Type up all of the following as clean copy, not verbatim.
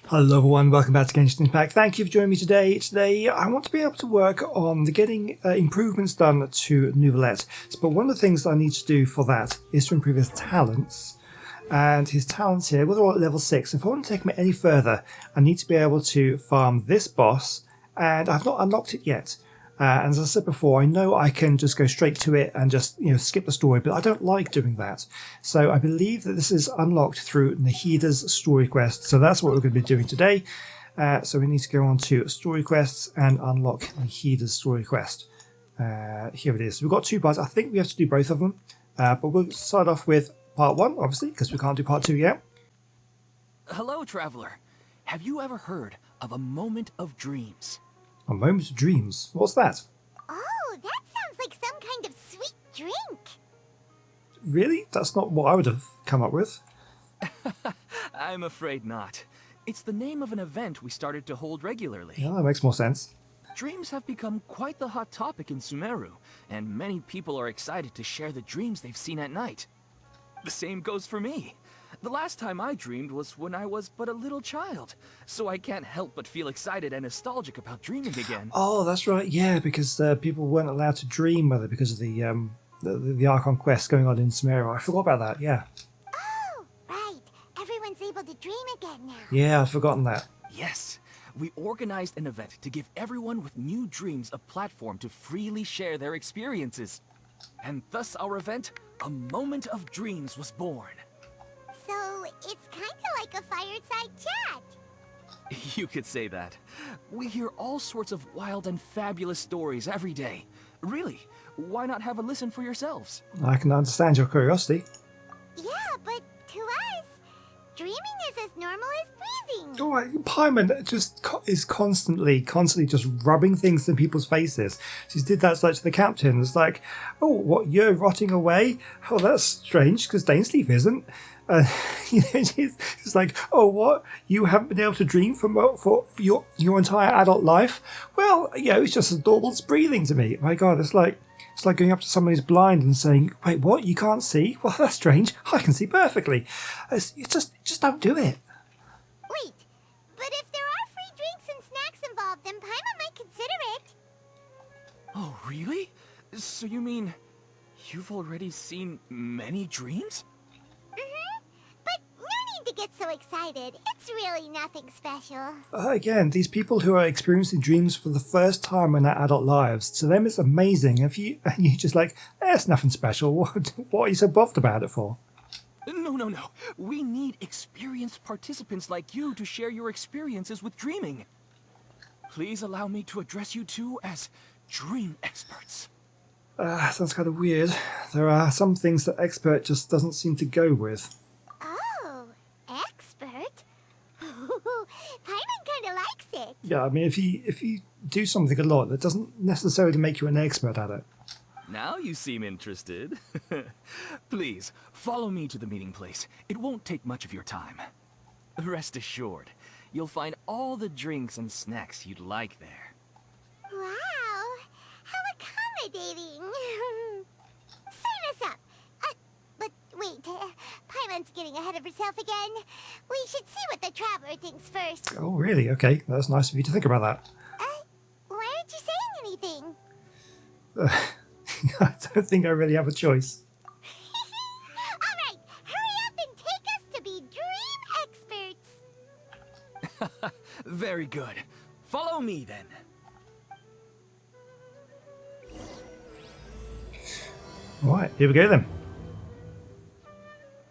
Hello everyone, welcome back to Genshin Impact. Thank you for joining me today. Today I want to be able to work on getting improvements done to Nouvellette. But one of the things I need to do for that is to improve his talents. And his talents here, well, they're all at level 6. If I want to take him any further, I need to be able to farm this boss, and I've not unlocked it yet. And as I said before, I know I can just go straight to it and just skip the story, but I don't like doing that. So I believe that this is unlocked through Nahida's story quest. So that's what we're going to be doing today. So we need to go on to story quests and unlock Nahida's story quest. Here it is. We've got 2 parts. I think we have to do both of them, but we'll start off with part 1, obviously, because we can't do part 2 yet. Hello, traveler. Have you ever heard of a moment of dreams? A moment of dreams. What's that? Oh, that sounds like some kind of sweet drink. Really? That's not what I would have come up with. I'm afraid not. It's the name of an event we started to hold regularly. Yeah, that makes more sense. Dreams have become quite the hot topic in Sumeru, and many people are excited to share the dreams they've seen at night. The same goes for me. The last time I dreamed was when I was but a little child, so I can't help but feel excited and nostalgic about dreaming again. Oh, that's right. Yeah, because people weren't allowed to dream, whether because of the Archon quest going on in Sumeru. I forgot about that. Yeah. Oh, right. Everyone's able to dream again now. Yeah, I've forgotten that. Yes, we organized an event to give everyone with new dreams a platform to freely share their experiences. And thus our event, A Moment of Dreams, was born. So, it's kind of like a fireside chat. You could say that. We hear all sorts of wild and fabulous stories every day. Really, why not have a listen for yourselves? I can understand your curiosity. Yeah, but to us, dreaming is as normal as breathing. All right, Paimon just is constantly just rubbing things in people's faces. She did that to the captain. It's like, oh, what, you're rotting away? Oh, that's strange, because Dainsleif isn't. She's like, oh, what? You haven't been able to dream for your entire adult life? Well, it's just as normal as breathing to me. My God, it's like going up to someone who's blind and saying, wait, what? You can't see? Well, that's strange. I can see perfectly. You just don't do it. Wait, but if there are free drinks and snacks involved, then Paimon might consider it. Oh, really? So you mean you've already seen many dreams? But no need to get so excited. It's really nothing special. Again, these people who are experiencing dreams for the first time in their adult lives, to them it's amazing. And you're just like, it's nothing special. What are you so bothered about it for? No. We need experienced participants like you to share your experiences with dreaming. Please allow me to address you two as dream experts. Sounds kind of weird. There are some things that expert just doesn't seem to go with. Oh, expert? Paimon kind of likes it. Yeah, I mean, if you do something a lot, that doesn't necessarily make you an expert at it. Now you seem interested. Please, follow me to the meeting place. It won't take much of your time. Rest assured, you'll find all the drinks and snacks you'd like there. Wow, how accommodating. Sign us up. But wait, Paimon's getting ahead of herself again. We should see what the traveler thinks first. Oh, really? Okay, that's nice of you to think about that. Why aren't you saying anything? I don't think I really have a choice. Alright, hurry up and take us to be dream experts. Very good. Follow me then. Right, here we go then.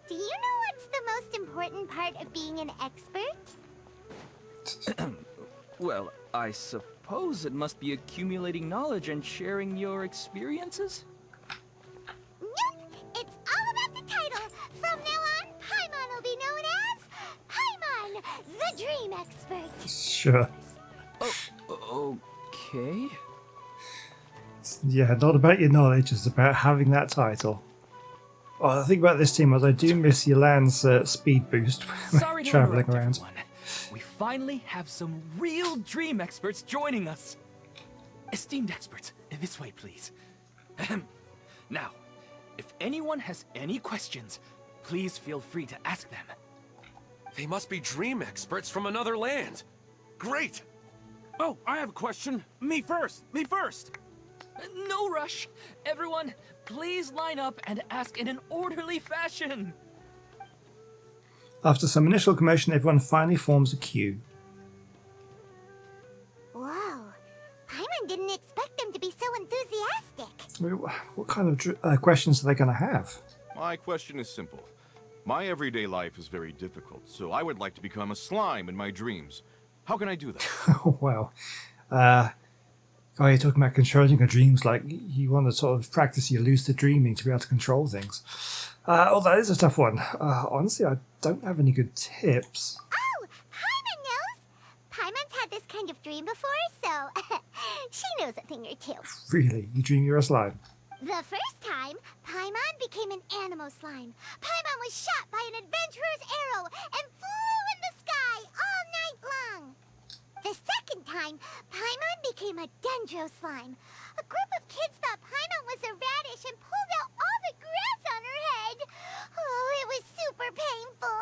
Do you know what's the most important part of being an expert? Well, I suppose it must be accumulating knowledge and sharing your experiences? Nope, it's all about the title. From now on, Paimon will be known as Paimon, the Dream Expert. Sure. Okay. Yeah, not about your knowledge, it's about having that title. Well, the thing about this team is I do miss Yolan's speed boost when Sorry to travelling interrupt, around. everyone. We finally have some real dream experts joining us. Esteemed experts, this way, please. Ahem. Now, if anyone has any questions, please feel free to ask them. They must be dream experts from another land. Great! Oh, I have a question. Me first! Me first! No rush. Everyone, please line up and ask in an orderly fashion. After some initial commotion, everyone finally forms a queue. Whoa. Paimon didn't expect them to be so enthusiastic. What kind of questions are they going to have? My question is simple. My everyday life is very difficult, so I would like to become a slime in my dreams. How can I do that? Oh, wow. You're talking about controlling your dreams like you want to sort of practice your lucid dreaming to be able to control things. That is a tough one. Honestly, I don't have any good tips. Oh, Paimon knows. Paimon's had this kind of dream before, so she knows a thing or two. Really? You dream you're a slime? The first time, Paimon became an animal slime. Paimon was shot by an adventurer's arrow and flew in the sky all night long. The second time, Paimon became a dendro slime. A group of kids thought Paimon was a radish and pulled out all the grass on her head. Oh, it was super painful.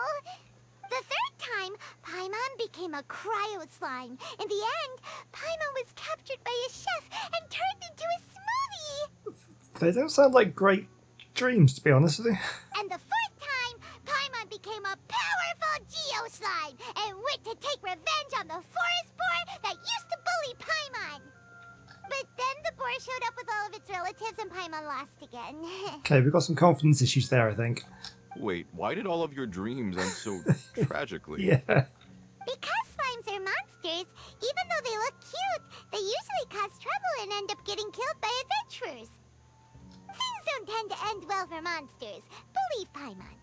The third time, Paimon became a cryo slime. In the end, Paimon was captured by a chef and turned into a smoothie. They don't sound like great dreams, to be honest with you. And the fourth time, Paimon became a powerful Geo slime and went to take revenge on the forest boar that used to bully Paimon. But then the boar showed up with all of its relatives and Paimon lost again. Okay, we've got some confidence issues there, I think. Wait, why did all of your dreams end so tragically? Yeah. Because slimes are monsters, even though they look cute, they usually cause trouble and end up getting killed by adventurers. Things don't tend to end well for monsters. Believe Paimon.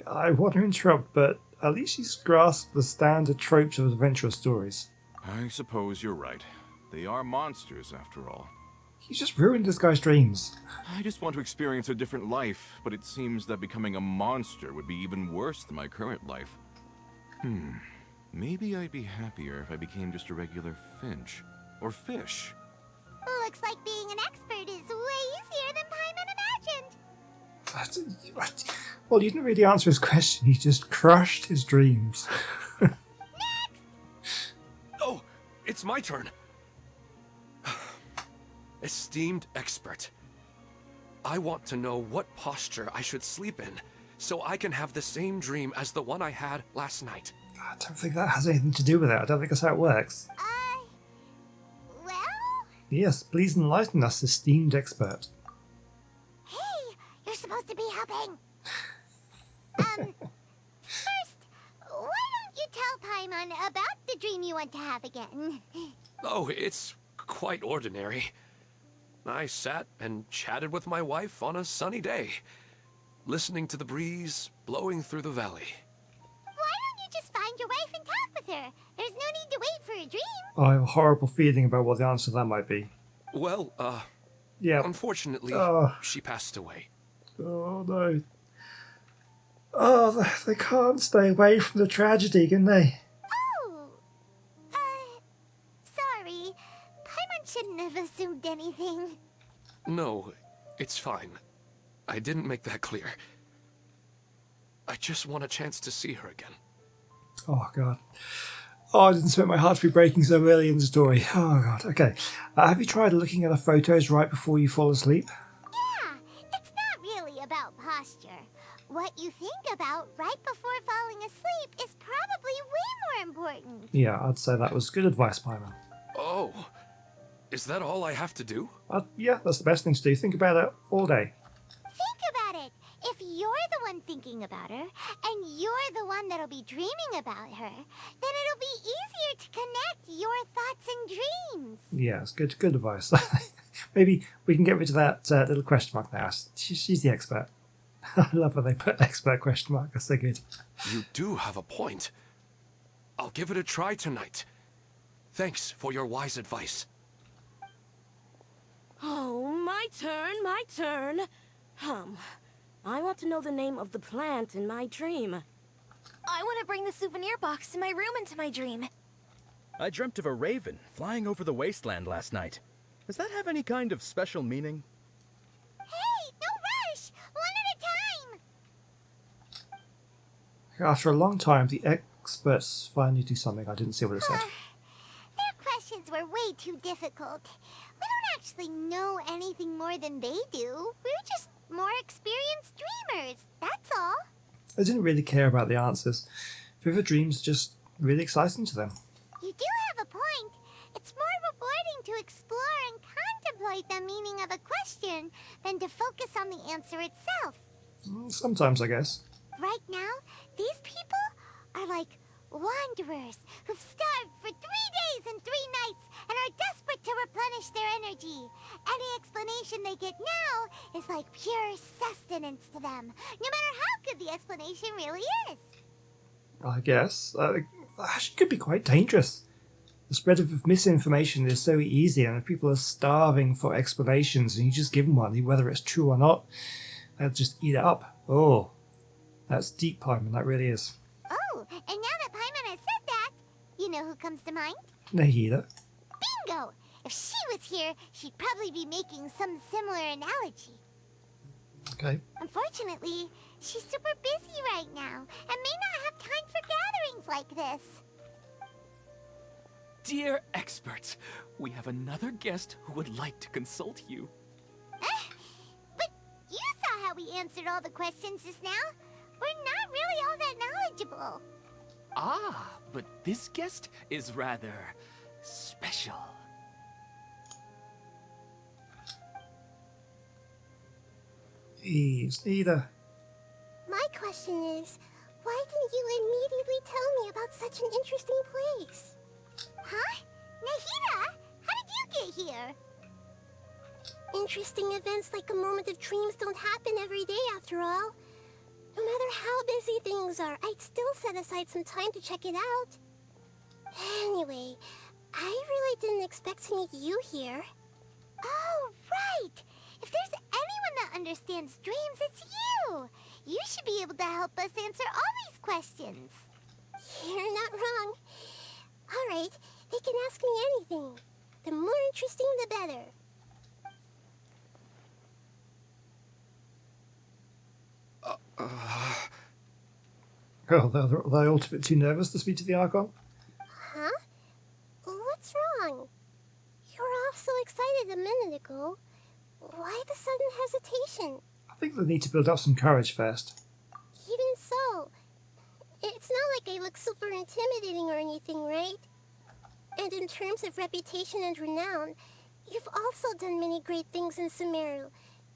I want to interrupt, but at least she's grasped the standard tropes of adventure stories. I suppose you're right. They are monsters, after all. You just ruined this guy's dreams. I just want to experience a different life, but it seems that becoming a monster would be even worse than my current life. Maybe I'd be happier if I became just a regular finch. Or fish. Looks like being an expert is way easier than Paimon imagined. Well, you didn't really answer his question. You just crushed his dreams. Oh, it's my turn. Esteemed expert, I want to know what posture I should sleep in so I can have the same dream as the one I had last night. I don't think that has anything to do with it. I don't think that's how it works. Well? Yes, please enlighten us, esteemed expert. Hey, you're supposed to be helping. First, why don't you tell Paimon about the dream you want to have again? Oh, it's quite ordinary. I sat and chatted with my wife on a sunny day, listening to the breeze blowing through the valley. Why don't you just find your wife and talk with her? There's no need to wait for a dream. I have a horrible feeling about what the answer to that might be. Well, Yeah. unfortunately, Oh. she passed away. Oh, no. Oh, they can't stay away from the tragedy, can they? Oh, sorry. Paimon shouldn't have assumed anything. No, it's fine. I didn't make that clear. I just want a chance to see her again. Oh, God. Oh, I didn't expect my heart to be breaking so early in the story. Oh, God. Okay. Have you tried looking at the photos right before you fall asleep? Yeah, it's not really about posture. What you think about right before falling asleep is probably way more important. Yeah, I'd say that was good advice, Paimon. Oh, is that all I have to do? Yeah, that's the best thing to do. Think about it all day. Think about it. If you're the one thinking about her, and you're the one that'll be dreaming about her, then it'll be easier to connect your thoughts and dreams. Yeah, it's good advice. Maybe we can get rid of that little question mark now. She's the expert. I love when they put expert question mark. That's so good. You do have a point. I'll give it a try tonight. Thanks for your wise advice. Oh, my turn. I want to know the name of the plant in my dream. I want to bring the souvenir box to my room into my dream. I dreamt of a raven flying over the wasteland last night. Does that have any kind of special meaning? Hey, no rush! One at a time! After a long time, the experts finally do something. I didn't see what it said. Their questions were way too difficult. We don't actually know anything more than they do. We're just more experienced dreamers, that's all. I didn't really care about the answers. Vivid dreams are just really exciting to them. You do have a point. It's more rewarding to explore and contemplate the meaning of a question than to focus on the answer itself. Sometimes, I guess. Right now, these people are like wanderers who've starved for 3 days and 3 nights and are desperate to replenish their energy. Any explanation they get now is like pure sustenance to them, no matter how good the explanation really is. I guess. Actually could be quite dangerous. The spread of misinformation is so easy, and if people are starving for explanations and you just give them one, whether it's true or not, they'll just eat it up. Oh, that's deep, Paimon, that really is. Oh, and now that Paimon has said that, you know who comes to mind? Nahida. Bingo! If she was here, she'd probably be making some similar analogy. Okay. Unfortunately, she's super busy right now and may not have time for gatherings like this. Dear experts, we have another guest who would like to consult you. But you saw how we answered all the questions just now. We're not really all that knowledgeable. Ah, but this guest is rather special. Ease, Nahida. My question is, why didn't you immediately tell me about such an interesting place? Huh? Nahida? How did you get here? Interesting events like a moment of dreams don't happen every day after all. No matter how busy things are, I'd still set aside some time to check it out. Anyway, I really didn't expect to meet you here. Oh, right! If there's anyone that understands dreams, it's you! You should be able to help us answer all these questions. You're not wrong. Alright, they can ask me anything. The more interesting, the better. Oh, they're all a bit too nervous to speak to the Archon? Huh? What's wrong? You were all so excited a minute ago. Why the sudden hesitation? I think they need to build up some courage first. Even so, it's not like I look super intimidating or anything, right? And in terms of reputation and renown, you've also done many great things in Sumeru,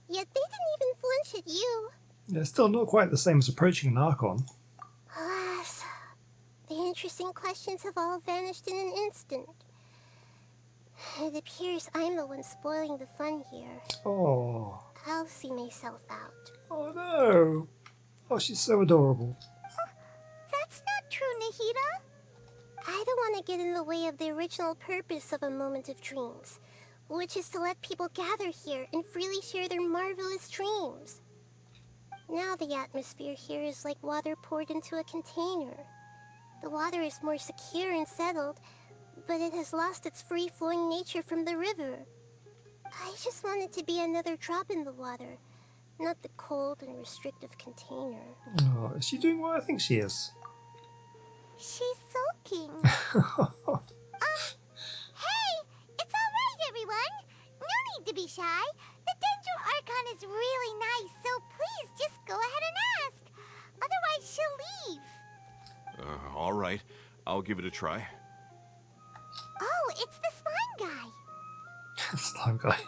yet they didn't even flinch at you. They're still not quite the same as approaching an Archon. Alas, the interesting questions have all vanished in an instant. It appears I'm the one spoiling the fun here. Oh. I'll see myself out. Oh no. Oh, she's so adorable. That's not true, Nahida. I don't want to get in the way of the original purpose of a moment of dreams, which is to let people gather here and freely share their marvelous dreams. Now the atmosphere here is like water poured into a container. The water is more secure and settled, but it has lost its free-flowing nature from the river. I just want it to be another drop in the water, not the cold and restrictive container. Oh, is she doing what I think she is? She's sulking. Hey! It's alright, everyone! No need to be shy. The Dendro Archon is really nice, so please just go ahead and ask. Otherwise, she'll leave. All right. I'll give it a try. Oh, it's the slime guy. Slime guy.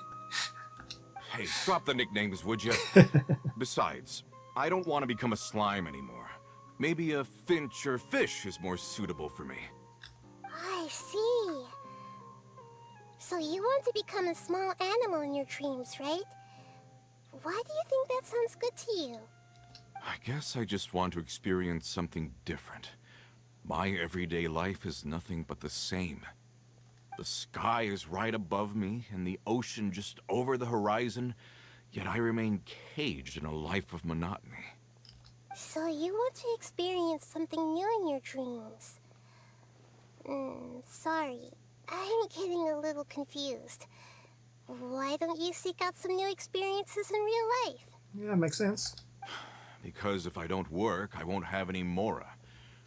Hey, drop the nicknames, would you? Besides, I don't want to become a slime anymore. Maybe a finch or fish is more suitable for me. I see. So you want to become a small animal in your dreams, right? Why do you think that sounds good to you? I guess I just want to experience something different. My everyday life is nothing but the same. The sky is right above me, and the ocean just over the horizon, yet I remain caged in a life of monotony. So you want to experience something new in your dreams? Sorry. I'm getting a little confused. Why don't you seek out some new experiences in real life? Yeah, makes sense. because if I don't work, I won't have any mora.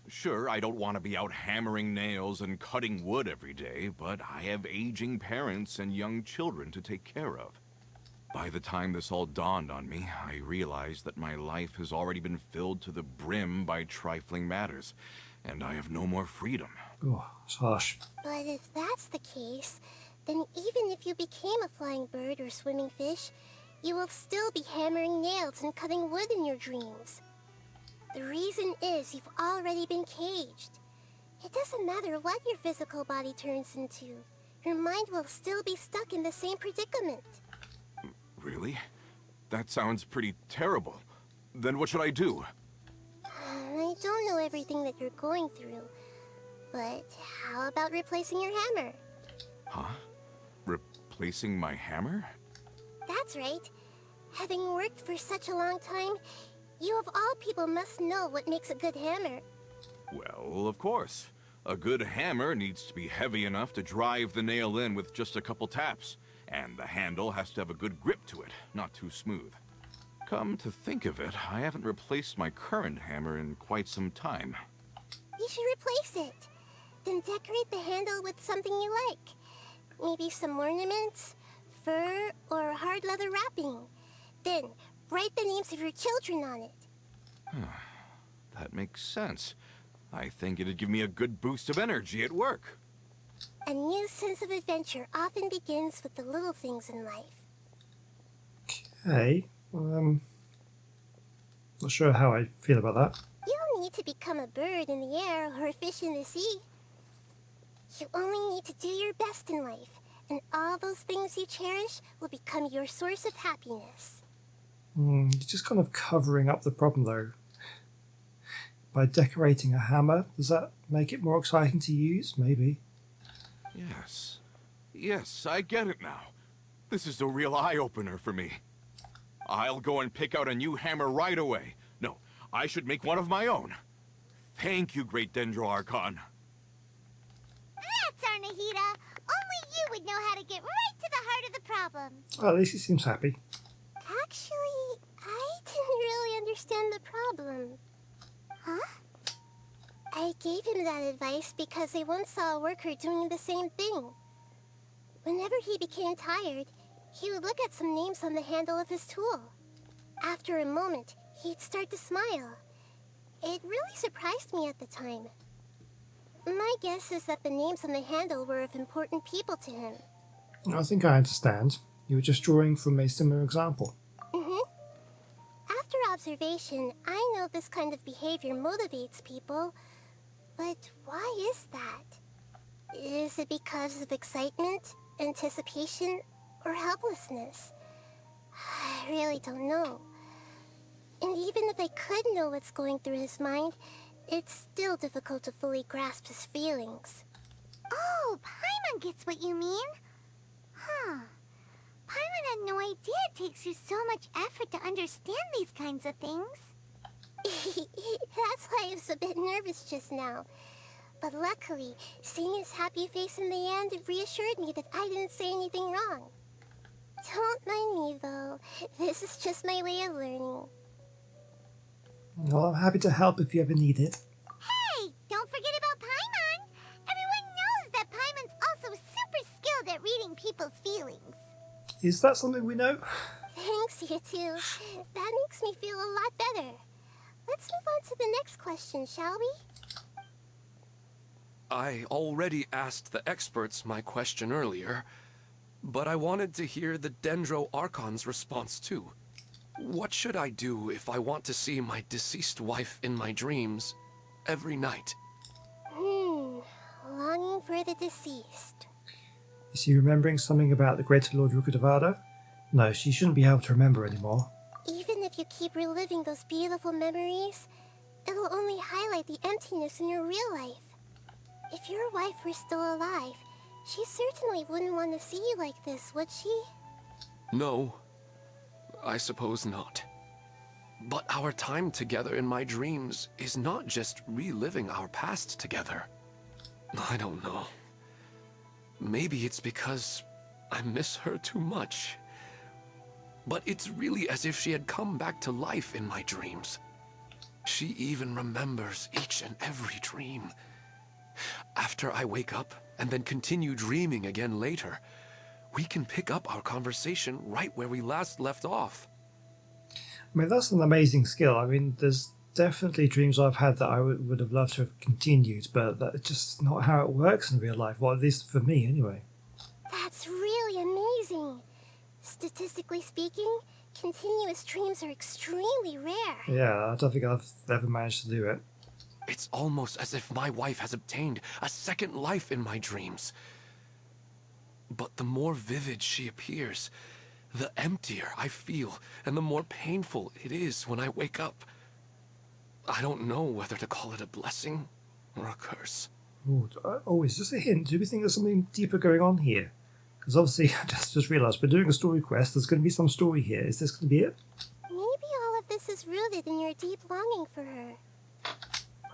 Sure, I don't want to be out hammering nails and cutting wood every day, but I have aging parents and young children to take care of. By the time this all dawned on me, I realized that my life has already been filled to the brim by trifling matters, and I have no more freedom. Oh, it's harsh. But if that's the case, then even if you became a flying bird or swimming fish, you will still be hammering nails and cutting wood in your dreams. The reason is you've already been caged. It doesn't matter what your physical body turns into. Your mind will still be stuck in the same predicament. Really? That sounds pretty terrible. Then what should I do? I don't know everything that you're going through, but how about replacing your hammer? Huh? Replacing my hammer? That's right. Having worked for such a long time, you of all people must know what makes a good hammer. Well, of course. A good hammer needs to be heavy enough to drive the nail in with just a couple taps. And the handle has to have a good grip to it, not too smooth. Come to think of it, I haven't replaced my current hammer in quite some time. You should replace it. Then decorate the handle with something you like. Maybe some ornaments, fur, or hard leather wrapping. Then, write the names of your children on it. That makes sense. I think it'd give me a good boost of energy at work. A new sense of adventure often begins with the little things in life. Okay. Not sure how I feel about that. You don't need to become a bird in the air or a fish in the sea. You only need to do your best in life, and all those things you cherish will become your source of happiness. You're just kind of covering up the problem, though. By decorating a hammer, does that make it more exciting to use? Maybe. Yes. Yes, I get it now. This is a real eye-opener for me. I'll go and pick out a new hammer right away. No, I should make one of my own. Thank you, Great Dendro-Archon. That's our Nahida. Only you would know how to get right to the heart of the problem. Well, at least he seems happy. Actually, I didn't really understand the problem. Huh? I gave him that advice because I once saw a worker doing the same thing. Whenever he became tired, he would look at some names on the handle of his tool. After a moment, he'd start to smile. It really surprised me at the time. My guess is that the names on the handle were of important people to him. I think I understand. You were just drawing from a similar example. After observation, I know this kind of behavior motivates people. But why is that? Is it because of excitement, anticipation, or helplessness? I really don't know. And even if I could know what's going through his mind, it's still difficult to fully grasp his feelings. Oh, Paimon gets what you mean. Huh. Paimon had no idea it takes you so much effort to understand these kinds of things. That's why I was a bit nervous just now. But luckily, seeing his happy face in the end reassured me that I didn't say anything wrong. Don't mind me, though. This is just my way of learning. Well, I'm happy to help if you ever need it. Hey, don't forget about Paimon. Everyone knows that Paimon's also super skilled at reading people's feelings. Is that something we know? Thanks, you two. That makes me feel a lot better. Let's move on to the next question, shall we? I already asked the experts my question earlier, but I wanted to hear the Dendro-Archon's response too. What should I do if I want to see my deceased wife in my dreams every night? Longing for the deceased. Is he remembering something about the Greater Lord Rukkhadevada? No, she shouldn't be able to remember anymore. Even if you keep reliving those beautiful memories, it'll only highlight the emptiness in your real life. If your wife were still alive, she certainly wouldn't want to see you like this, would she? No, I suppose not. But our time together in my dreams is not just reliving our past together. I don't know. Maybe it's because I miss her too much. but it's really as if she had come back to life in my dreams. She even remembers each and every dream. After I wake up and then continue dreaming again later, we can pick up our conversation right where we last left off. I mean, that's an amazing skill. I mean, there's definitely dreams I've had that I would have loved to have continued, but that's just not how it works in real life. Well, at least for me, anyway. That's really amazing. Statistically speaking, continuous dreams are extremely rare. Yeah, I don't think I've ever managed to do it. It's almost as if my wife has obtained a second life in my dreams. But the more vivid she appears, the emptier I feel, and the more painful it is when I wake up. I don't know whether to call it a blessing or a curse. Oh, is this a hint? Do we think there's something deeper going on here? Because obviously, I just realised we're doing a story quest. There's going to be some story here. Is this going to be it? Maybe all of this is rooted in your deep longing for her.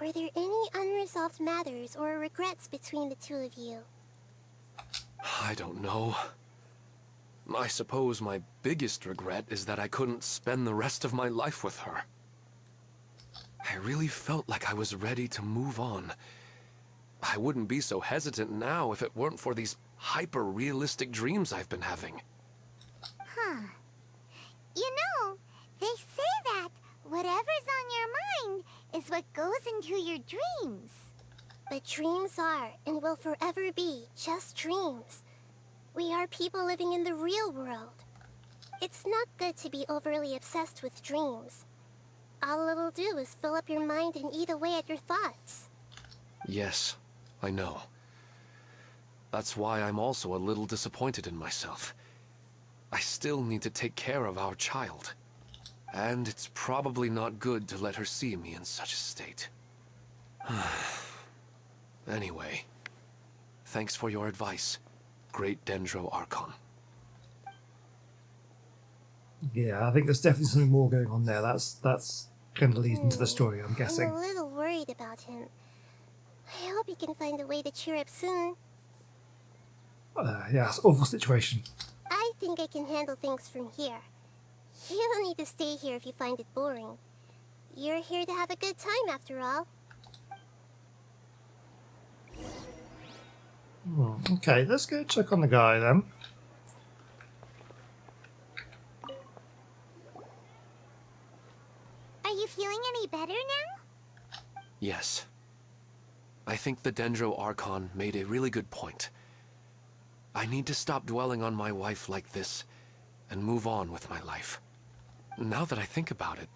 Were there any unresolved matters or regrets between the two of you? I don't know. I suppose my biggest regret is that I couldn't spend the rest of my life with her. I really felt like I was ready to move on. I wouldn't be so hesitant now if it weren't for these hyper-realistic dreams I've been having. Huh. You know, they say that whatever's on your mind is what goes into your dreams. But dreams are and will forever be just dreams. We are people living in the real world. It's not good to be overly obsessed with dreams. All it'll do is fill up your mind and eat away at your thoughts. Yes, I know. That's why I'm also a little disappointed in myself. I still need to take care of our child. And it's probably not good to let her see me in such a state. Anyway, thanks for your advice, Great Dendro Archon. Yeah, I think there's definitely something more going on there. That's going to lead into the story, I'm guessing. I'm a little worried about him. I hope he can find a way to cheer up soon. Yeah, it's an awful situation. I think I can handle things from here. You don't need to stay here if you find it boring. You're here to have a good time, after all. Okay, let's go check on the guy then. Are you feeling any better now? Yes. I think the Dendro Archon made a really good point. I need to stop dwelling on my wife like this and move on with my life. Now that I think about it,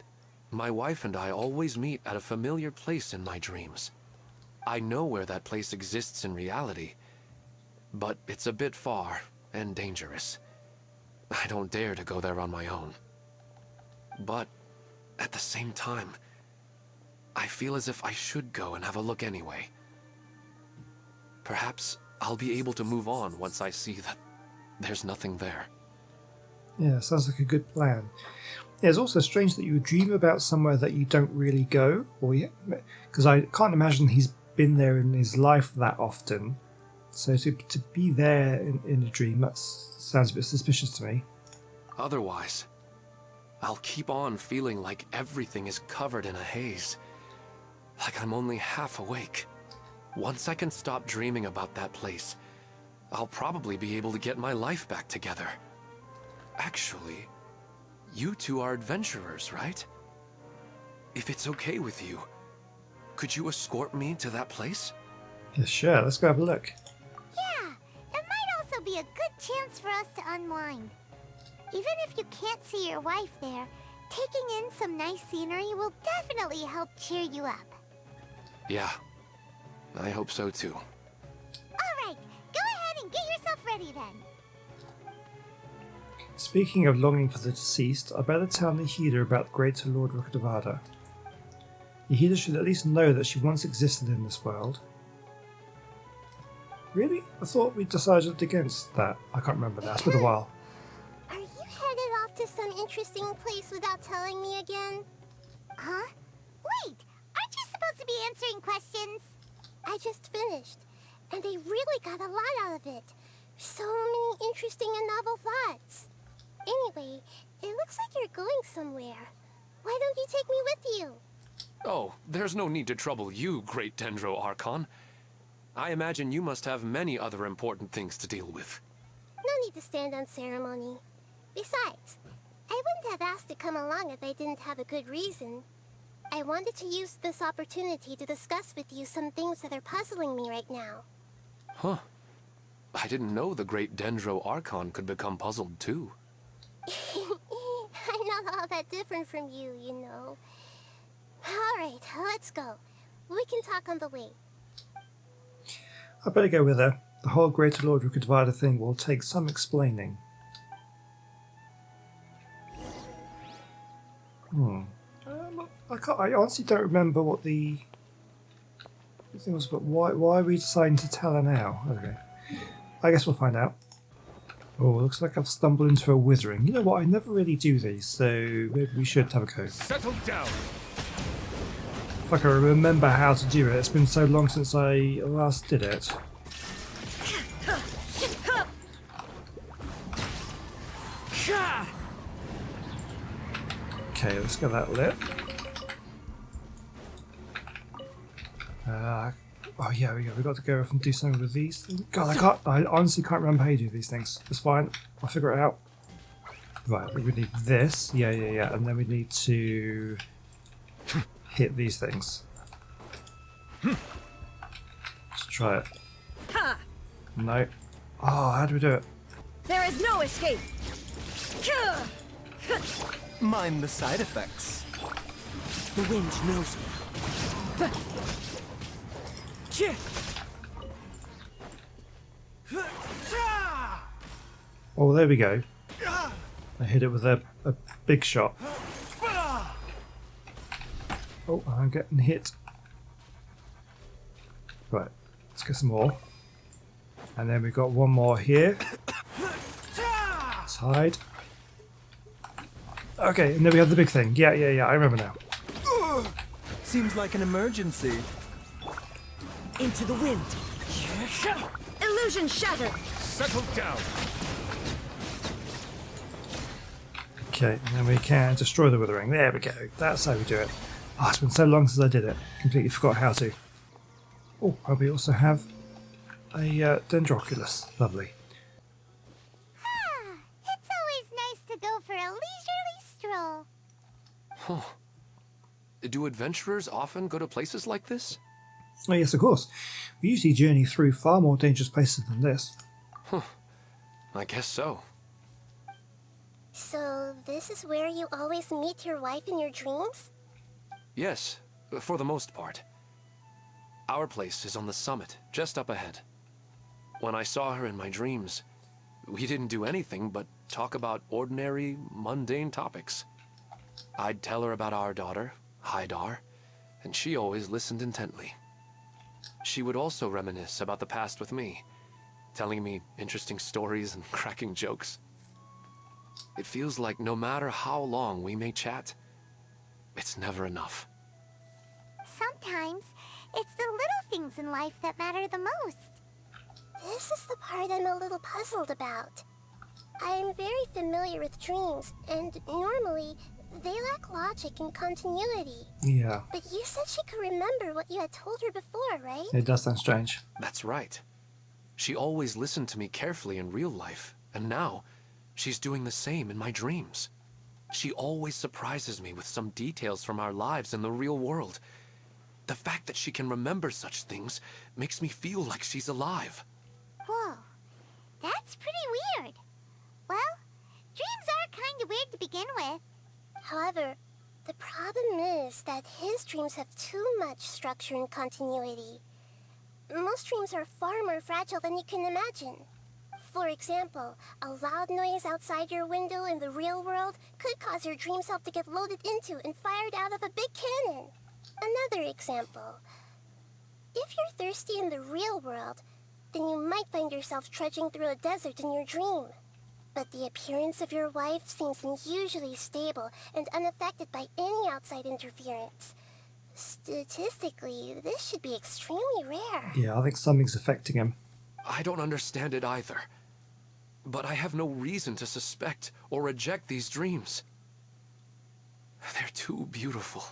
my wife and I always meet at a familiar place in my dreams. I know where that place exists in reality, but it's a bit far and dangerous. I don't dare to go there on my own. But at the same time, I feel as if I should go and have a look anyway. Perhaps I'll be able to move on once I see that there's nothing there. Yeah, sounds like a good plan. Yeah, it's also strange that you would dream about somewhere that you don't really go, because I can't imagine he's been there in his life that often. So to be there in a dream, that sounds a bit suspicious to me. Otherwise, I'll keep on feeling like everything is covered in a haze. Like I'm only half awake. Once I can stop dreaming about that place, I'll probably be able to get my life back together. Actually, you two are adventurers, right? If it's okay with you, could you escort me to that place? Yeah, sure, let's go have a look. Yeah, it might also be a good chance for us to unwind. Even if you can't see your wife there, taking in some nice scenery will definitely help cheer you up. Yeah, I hope so too. Alright, go ahead and get yourself ready then. Speaking of longing for the deceased, I better tell Nahida about the Greater Lord Rukadavada. Nahida should at least know that she once existed in this world. Really? I thought we decided against that. I can't remember that. It's been a while. Are you headed off to some interesting place without telling me again? Huh? Wait, aren't you supposed to be answering questions? I just finished, and they really got a lot out of it. So many interesting and novel thoughts. Anyway, it looks like you're going somewhere. Why don't you take me with you? Oh, there's no need to trouble you, Great Dendro Archon. I imagine you must have many other important things to deal with. No need to stand on ceremony. Besides, I wouldn't have asked to come along if I didn't have a good reason. I wanted to use this opportunity to discuss with you some things that are puzzling me right now. Huh. I didn't know the Great Dendro Archon could become puzzled too. I'm not all that different from you, you know. Alright, let's go. We can talk on the way. I better go with her. The whole Greater Lord Rook Divider thing will take some explaining. I honestly don't remember what the thing was, but why are we deciding to tell her now? Okay. I guess we'll find out. Oh, looks like I've stumbled into a withering. You know what, I never really do these, so maybe we should have a go. Settle down. If I can remember how to do it. It's been so long since I last did it. Okay, let's get that lit. Oh yeah, we got to go off and do something with these things. God, I honestly can't remember how you do these things. It's fine, I'll figure it out. Right, we need this. Yeah, and then we need to hit these things. Let's try it. No. Oh, how do we do it? There is no escape. Mind the side effects. The wind knows me. Oh, there we go. I hit it with a big shot. Oh, I'm getting hit. Right, let's get some more. And then we've got one more here. Let's hide. Okay, and then we have the big thing. Yeah, I remember now. Seems like an emergency. Into the wind. Illusion shattered. Settle down. Okay, and then we can destroy the withering. There we go. That's how we do it. Oh, it's been so long since I did it. Completely forgot how to. Oh, and we also have a Dendroculus. Lovely. It's always nice to go for a leisurely stroll. Huh. Do adventurers often go to places like this? Oh yes, of course. We usually journey through far more dangerous places than this. Huh. I guess so. So, this is where you always meet your wife in your dreams? Yes, for the most part. Our place is on the summit, just up ahead. When I saw her in my dreams, we didn't do anything but talk about ordinary, mundane topics. I'd tell her about our daughter, Haidar, and she always listened intently. She would also reminisce about the past with me, telling me interesting stories and cracking jokes. It feels like no matter how long we may chat, it's never enough. Sometimes, it's the little things in life that matter the most. This is the part I'm a little puzzled about. I am very familiar with dreams, and normally, they lack logic and continuity. Yeah. But you said she could remember what you had told her before, right? It does sound strange. That's right. She always listened to me carefully in real life, and now, she's doing the same in my dreams. She always surprises me with some details from our lives in the real world. The fact that she can remember such things makes me feel like she's alive. Whoa, that's pretty weird. Well, dreams are kind of weird to begin with. However, the problem is that his dreams have too much structure and continuity. Most dreams are far more fragile than you can imagine. For example, a loud noise outside your window in the real world could cause your dream self to get loaded into and fired out of a big cannon. Another example. If you're thirsty in the real world, then you might find yourself trudging through a desert in your dream. But the appearance of your wife seems unusually stable and unaffected by any outside interference. Statistically, this should be extremely rare. Yeah, I think something's affecting him. I don't understand it either. but I have no reason to suspect or reject these dreams. They're too beautiful.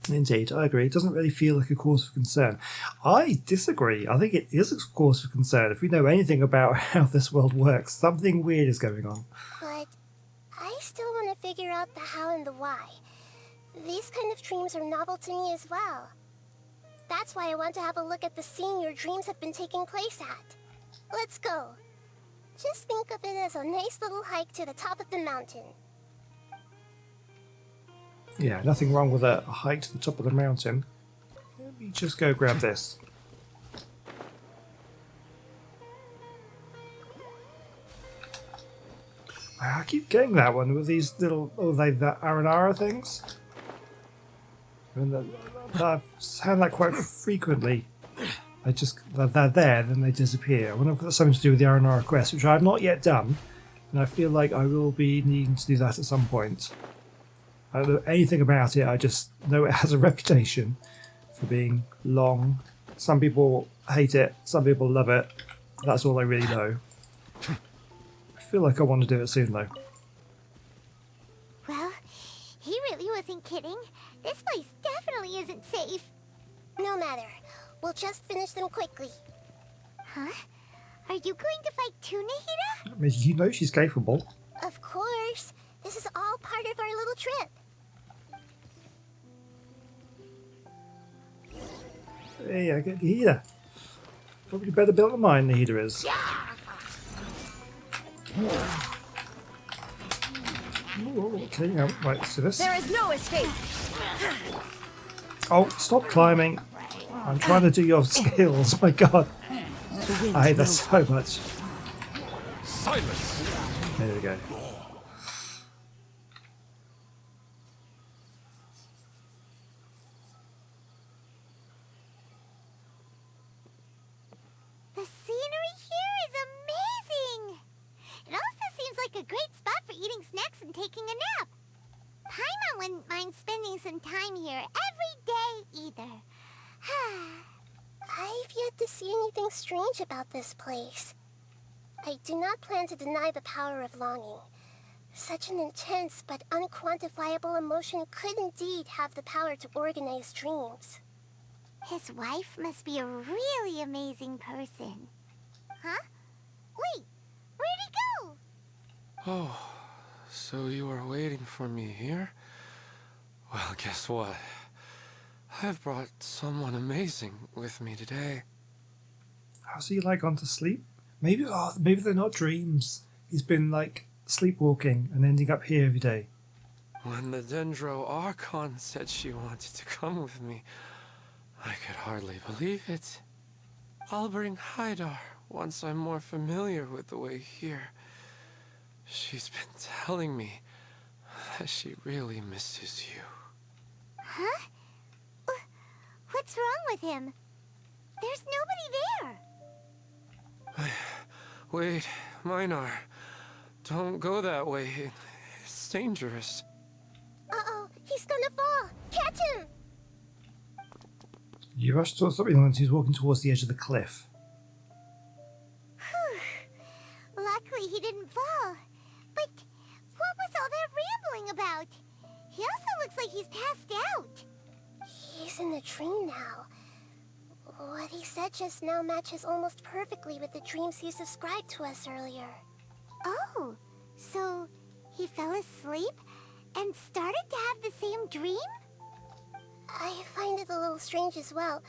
Indeed, I agree. It doesn't really feel like a cause for concern. I disagree. I think it is a cause for concern. If we know anything about how this world works, something weird is going on. But I still want to figure out the how and the why. These kind of dreams are novel to me as well. That's why I want to have a look at the scene your dreams have been taking place at. Let's go. Just think of it as a nice little hike to the top of the mountain. Yeah, nothing wrong with a hike to the top of the mountain. Let me just go grab this. I keep getting that one with these little, the Aranara things. And I've had that quite frequently. They're there, then they disappear. I wonder if that's something to do with the Aranara quest, which I have not yet done. And I feel like I will be needing to do that at some point. I don't know anything about it, I just know it has a reputation for being long. Some people hate it, some people love it. That's all I really know. I feel like I want to do it soon though. Well, he really wasn't kidding. This place definitely isn't safe. No matter. We'll just finish them quickly. Huh? Are you going to fight too, Nahida? I mean, you know she's capable. Of course. This is all part of our little trip. Hey, I get Nahida. Probably better built than mine, Nahida is. Ooh, okay, right, so this. There is no escape. Oh, stop climbing. I'm trying to do your skills, my god. I hate that so much. Silence! There we go. The scenery here is amazing! It also seems like a great spot for eating snacks and taking a nap. Paimon wouldn't mind spending some time here every day either. I've yet to see anything strange about this place. I do not plan to deny the power of longing. Such an intense but unquantifiable emotion could indeed have the power to organize dreams. His wife must be a really amazing person. Huh? Wait, where'd he go? Oh, so you were waiting for me here? Well, guess what? I've brought someone amazing with me today. How's he like gone to sleep? Maybe they're not dreams. He's been like sleepwalking and ending up here every day. When the Dendro Archon said she wanted to come with me, I could hardly believe it. I'll bring Haidar once I'm more familiar with the way here. She's been telling me that she really misses you. Huh? What's wrong with him? There's nobody there. Wait, Minar. Don't go that way. It's dangerous. Uh-oh, he's gonna fall. Catch him! You rushed towards something when he's walking towards the edge of the cliff. Luckily he didn't fall. But what was all that rambling about? He also looks like he's passed out. He's in the dream now. What he said just now matches almost perfectly with the dreams he's described to us earlier. Oh, so he fell asleep and started to have the same dream? I find it a little strange as well,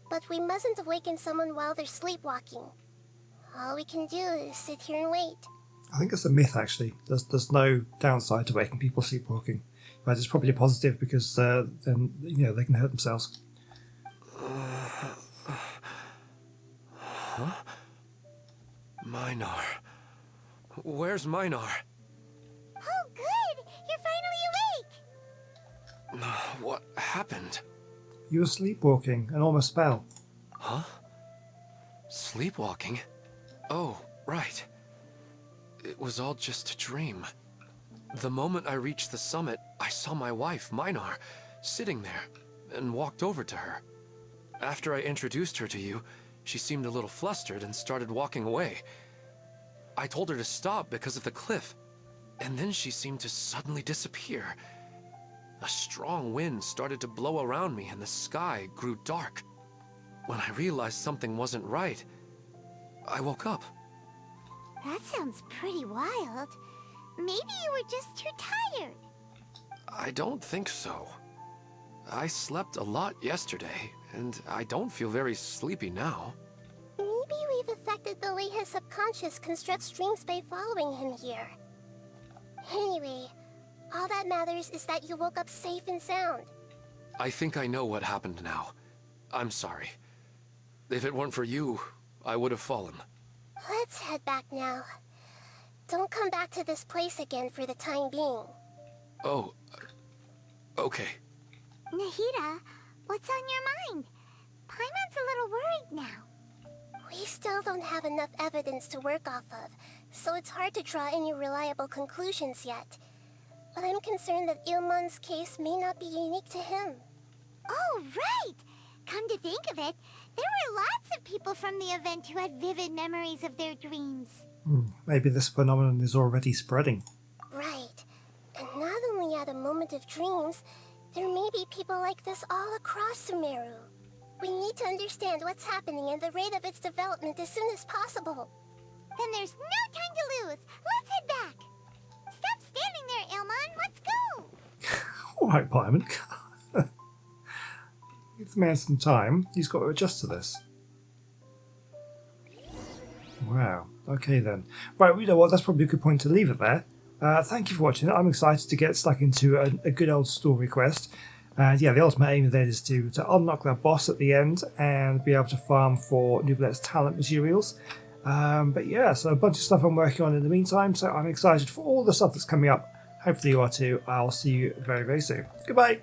but we mustn't awaken someone while they're sleepwalking. All we can do is sit here and wait. I think it's a myth, actually. There's no downside to making people sleepwalking. But it's probably a positive because then they can hurt themselves. Huh? Minar. Where's Minar? Oh, good! You're finally awake! What happened? You were sleepwalking and almost fell. Huh? Sleepwalking? Oh, right. It was all just a dream. The moment I reached the summit, I saw my wife, Minar, sitting there, and walked over to her. After I introduced her to you, she seemed a little flustered and started walking away. I told her to stop because of the cliff, and then she seemed to suddenly disappear. A strong wind started to blow around me and the sky grew dark. When I realized something wasn't right, I woke up. That sounds pretty wild. Maybe you were just too tired. I don't think so. I slept a lot yesterday, and I don't feel very sleepy now. Maybe we've affected the way his subconscious constructs dreams by following him here. Anyway, all that matters is that you woke up safe and sound. I think I know what happened now. I'm sorry. If it weren't for you, I would have fallen. Let's head back now. Don't come back to this place again for the time being. Oh, okay. Nahida, what's on your mind? Paimon's a little worried now. We still don't have enough evidence to work off of, so it's hard to draw any reliable conclusions yet. But I'm concerned that Ilmon's case may not be unique to him. Oh, right! Come to think of it, there were lots of people from the event who had vivid memories of their dreams. Maybe this phenomenon is already spreading. Right. And not only at a moment of dreams, there may be people like this all across Sumeru. We need to understand what's happening and the rate of its development as soon as possible. Then there's no time to lose. Let's head back. Stop standing there, Ilmon. Let's go. Alright, Paimon. Give the man some time. He's got to adjust to this. Wow. Okay then. Right, you know what? That's probably a good point to leave it there. Thank you for watching it. I'm excited to get stuck into a good old story quest. And yeah, the ultimate aim of that is to unlock that boss at the end and be able to farm for Nouvelette's talent materials. But yeah, so a bunch of stuff I'm working on in the meantime, so I'm excited for all the stuff that's coming up. Hopefully you are too. I'll see you very, very soon. Goodbye!